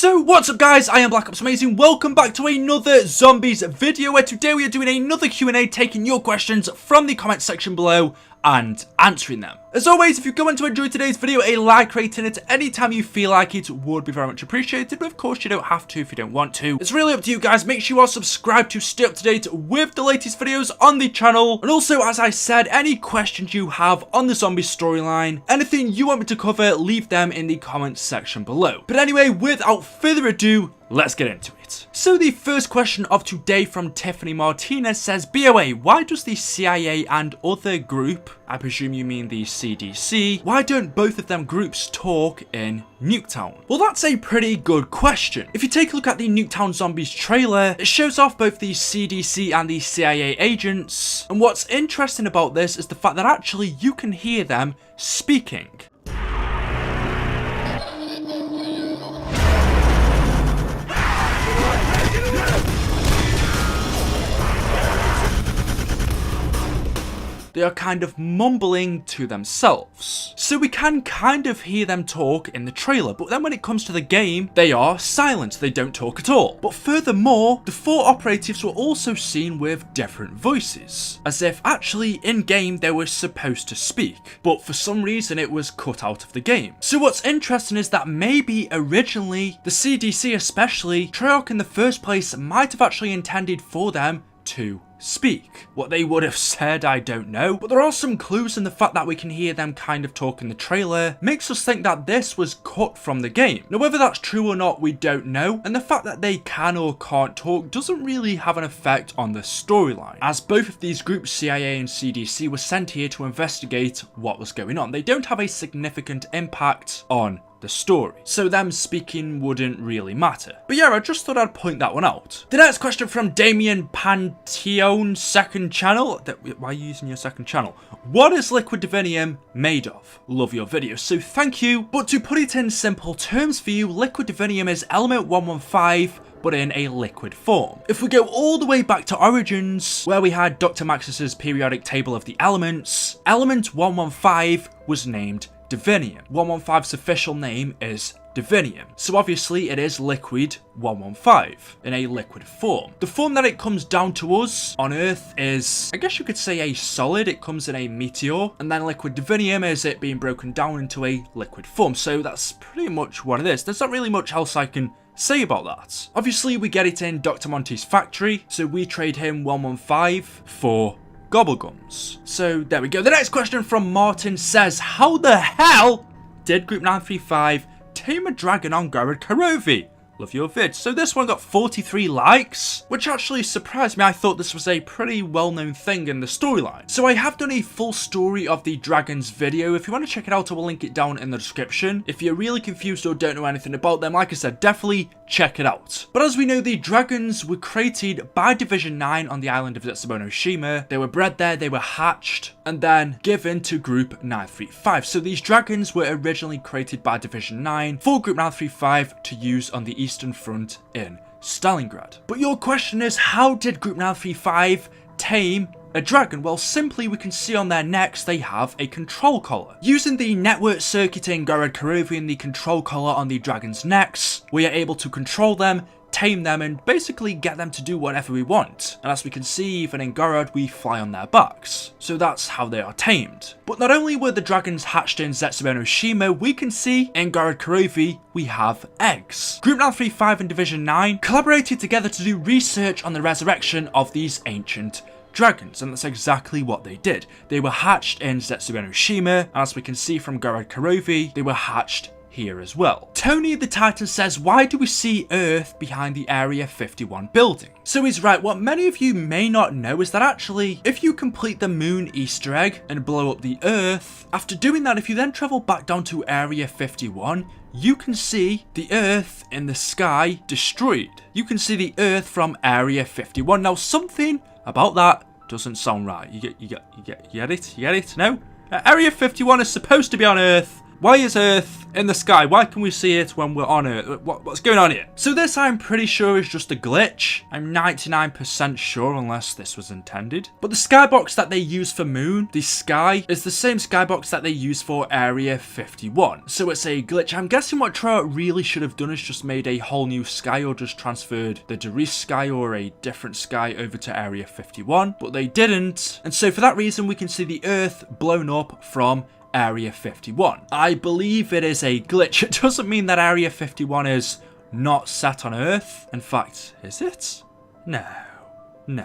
So what's up guys, I am BlackOpsAmazing, welcome back to another zombies video where today we are doing another Q&A taking your questions from the comment section below and answering them. As always, if you're going to enjoy today's video, a like rating at any time you feel like it would be very much appreciated, but of course you don't have to if you don't want to. It's really up to you guys. Make sure you are subscribed to stay up to date with the latest videos on the channel. And also, as I said, any questions you have on the zombie storyline, anything you want me to cover, leave them in the comments section below. But anyway, without further ado, let's get into it. So the first question of today from Tiffany Martinez says, BOA, why does the CIA and other group, I presume you mean the CDC, why don't both of them groups talk in Nuketown? Well, that's a pretty good question. If you take a look at the Nuketown Zombies trailer, it shows off both the CDC and the CIA agents, and what's interesting about this is the fact that actually you can hear them speaking. They are kind of mumbling to themselves. So we can kind of hear them talk in the trailer, but then when it comes to the game, they are silent, they don't talk at all. But furthermore, the 4 operatives were also seen with different voices, as if actually in-game they were supposed to speak, but for some reason it was cut out of the game. So what's interesting is that maybe originally, the CDC especially, Treyarch in the first place might have actually intended for them to speak. What they would have said, I don't know, but there are some clues in the fact that we can hear them kind of talk in the trailer, makes us think that this was cut from the game. Now whether that's true or not, we don't know, and the fact that they can or can't talk doesn't really have an effect on the storyline, as both of these groups, CIA and CDC, were sent here to investigate what was going on. They don't have a significant impact on the story, so them speaking wouldn't really matter. But yeah, I just thought I'd point that one out. The next question from Damien Panteon, second channel. Why are you using your second channel? What is liquid divinium made of? Love your videos, so thank you. But to put it in simple terms for you, liquid divinium is element 115, but in a liquid form. If we go all the way back to Origins, where we had Dr. Maxis's periodic table of the elements, element 115 was named Divinium. 115's official name is Divinium, so obviously it is liquid 115 in a liquid form. The form that it comes down to us on Earth is, I guess you could say, a solid. It comes in a meteor, and then liquid divinium is it being broken down into a liquid form, so that's pretty much what it is. There's not really much else I can say about that. Obviously we get it in Dr. Monty's factory, so we trade him 115 for Gobblegums. So there we go. The next question from Martin says, how the hell did Group 935 tame a dragon on Gorod Karovi? Love your vids. So this one got 43 likes, which actually surprised me. I thought this was a pretty well-known thing in the storyline. So I have done a full story of the dragons video. If you want to check it out, I will link it down in the description. If you're really confused or don't know anything about them, like I said, definitely check it out. But as we know, the dragons were created by Division 9 on the island of Zetsubono-shima. They were bred there, they were hatched, and then given to Group 935. So these dragons were originally created by Division 9 for Group 935 to use on the Eastern Front in Stalingrad. But your question is, how did Group 935 tame a dragon? Well, simply we can see on their necks they have a control collar. Using the network circuit in Gorod Karovi and the control collar on the dragon's necks, we are able to control them, tame them, and basically get them to do whatever we want. And as we can see, even in Gorod, we fly on their backs. So that's how they are tamed. But not only were the dragons hatched in Zetsubono-shima, we can see in Gorod Karovi we have eggs. Group 935 and Division 9 collaborated together to do research on the resurrection of these ancient dragons, and that's exactly what they did. They were hatched in Zetsubono-shima, and as we can see from Gorod Karovi, they were hatched here as well. Tony the Titan says, why do we see Earth behind the Area 51 building? So he's right. What many of you may not know is that actually, if you complete the moon Easter egg and blow up the Earth, after doing that, if you then travel back down to Area 51, you can see the Earth in the sky destroyed. You can see the Earth from Area 51. Now something about that doesn't sound right. You get it? No? Area 51 is supposed to be on Earth, Why is Earth in the sky? Why can we see it when we're on Earth? What's going on here? So this, I'm pretty sure, is just a glitch. I'm 99% sure, unless this was intended. But the skybox that they use for Moon, the sky, is the same skybox that they use for Area 51. So it's a glitch. I'm guessing what Treyarch really should have done is just made a whole new sky, or just transferred the Darius sky or a different sky over to Area 51. But they didn't. And so for that reason, we can see the Earth blown up from Area 51. I believe it is a glitch. It doesn't mean that Area 51 is not set on Earth. In fact, is it? No. No,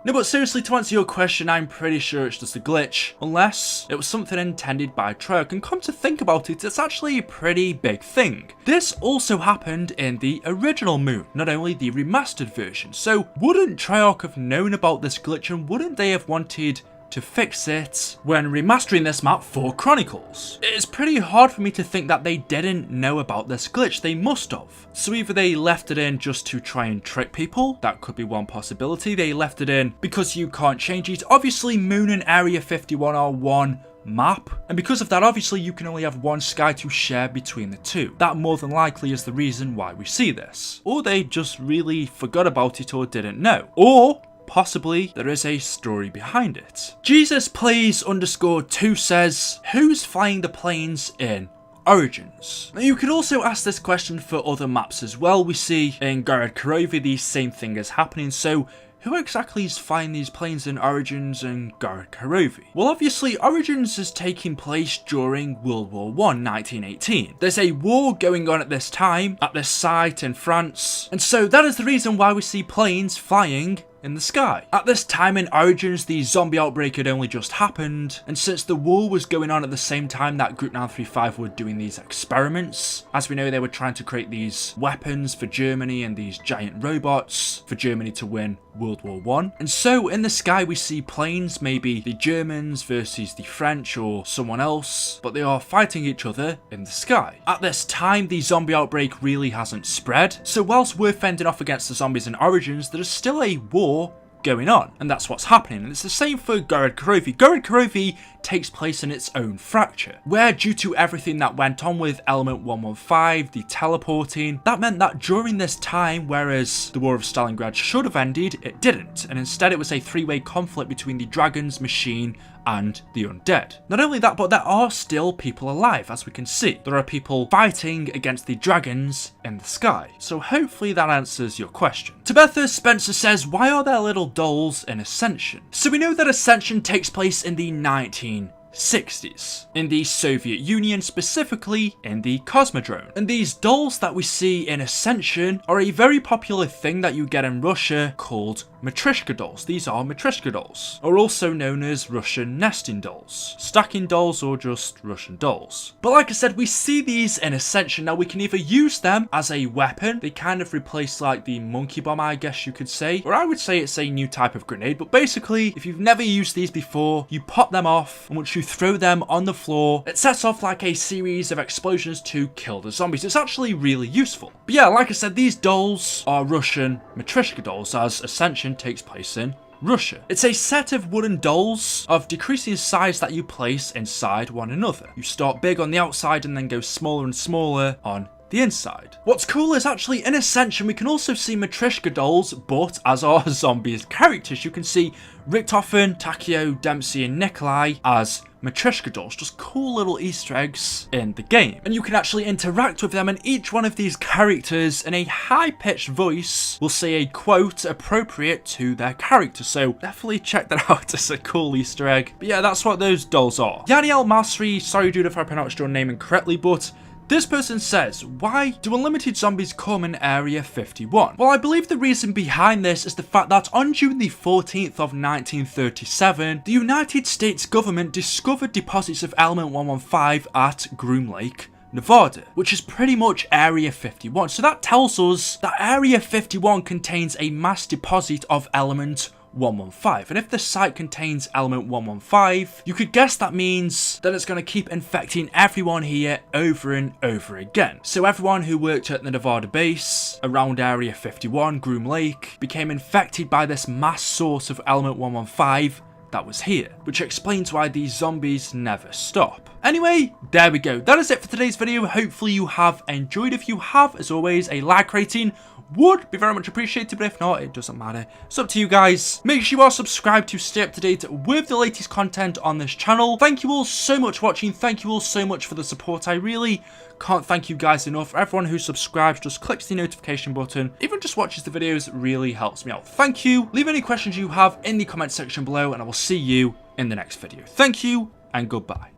but seriously, to answer your question, I'm pretty sure it's just a glitch, unless it was something intended by Treyarch, and come to think about it, it's actually a pretty big thing. This also happened in the original Moon, not only the remastered version, so wouldn't Treyarch have known about this glitch, and wouldn't they have wanted to fix it when remastering this map for Chronicles? It's pretty hard for me to think that they didn't know about this glitch. They must have. So either they left it in just to try and trick people, that could be one possibility. They left it in because you can't change it. Obviously, Moon and Area 51 are one map, and because of that, obviously you can only have one sky to share between the two. That more than likely is the reason why we see this. Or they just really forgot about it or didn't know. Or possibly there is a story behind it. Jesus Plays _2 says, who's flying the planes in Origins? Now you could also ask this question for other maps as well. We see in Garad Karovi the same thing is happening, so who exactly is flying these planes in Origins and Garad Karovi? Well, obviously Origins is taking place during World War I, 1918. There's a war going on at this time, at this site in France, and so that is the reason why we see planes flying in the sky. At this time in Origins, the zombie outbreak had only just happened, and since the war was going on at the same time that Group 935 were doing these experiments, as we know, they were trying to create these weapons for Germany and these giant robots for Germany to win World War I. And so in the sky we see planes, maybe the Germans versus the French or someone else, but they are fighting each other in the sky. At this time, the zombie outbreak really hasn't spread, so whilst we're fending off against the zombies in Origins, there is still a war going on, and that's what's happening. And it's the same for Garad Karovi. Garad Karovi takes place in its own fracture, where due to everything that went on with Element 115, the teleporting, that meant that during this time, whereas the War of Stalingrad should have ended, it didn't, and instead it was a three-way conflict between the dragons, machine, and the undead. Not only that, but there are still people alive, as we can see. There are people fighting against the dragons in the sky. So hopefully that answers your question. Tabitha Spencer says, why are there little dolls in Ascension? So we know that Ascension takes place in the 1960s, in the Soviet Union, specifically in the Cosmodrome. And these dolls that we see in Ascension are a very popular thing that you get in Russia called Matryoshka dolls. These are Matryoshka dolls, or also known as Russian nesting dolls, stacking dolls, or just Russian dolls. But like I said, we see these in Ascension. Now we can either use them as a weapon, they kind of replace like the monkey bomb, I guess you could say, or I would say it's a new type of grenade. But basically, if you've never used these before, you pop them off, and once you throw them on the floor, it sets off like a series of explosions to kill the zombies. It's actually really useful. But yeah, like I said, these dolls are Russian Matryoshka dolls, as Ascension takes place in Russia. It's a set of wooden dolls of decreasing size that you place inside one another. You start big on the outside and then go smaller and smaller on the inside. What's cool is actually in Ascension we can also see Matryoshka dolls, but as our zombies characters. You can see Richtofen, Takio, Dempsey and Nikolai as Matryoshka dolls, just cool little Easter eggs in the game. And you can actually interact with them, and each one of these characters in a high-pitched voice will say a quote appropriate to their character, so definitely check that out. It's a cool Easter egg. But yeah, that's what those dolls are. Yaniel Masri, sorry dude if I pronounced your name incorrectly, but this person says, why do unlimited zombies come in Area 51? Well, I believe the reason behind this is the fact that on June the 14th of 1937, the United States government discovered deposits of Element 115 at Groom Lake, Nevada, which is pretty much Area 51. So that tells us that Area 51 contains a mass deposit of Element 115, and if the site contains Element 115, you could guess that means that it's going to keep infecting everyone here over and over again. So everyone who worked at the Nevada base around Area 51, Groom Lake, became infected by this mass source of Element 115 that was here, which explains why these zombies never stop. Anyway, there we go. That is it for today's video. Hopefully you have enjoyed. If you have, as always, a like rating would be very much appreciated, but if not, it doesn't matter. It's up to you guys. Make sure you are subscribed to stay up to date with the latest content on this channel. Thank you all so much for watching. Thank you all so much for the support. I really can't thank you guys enough. Everyone who subscribes, just clicks the notification button, even just watches the videos, really helps me out. Thank you. Leave any questions you have in the comment section below, and I will see you in the next video. Thank you, and goodbye.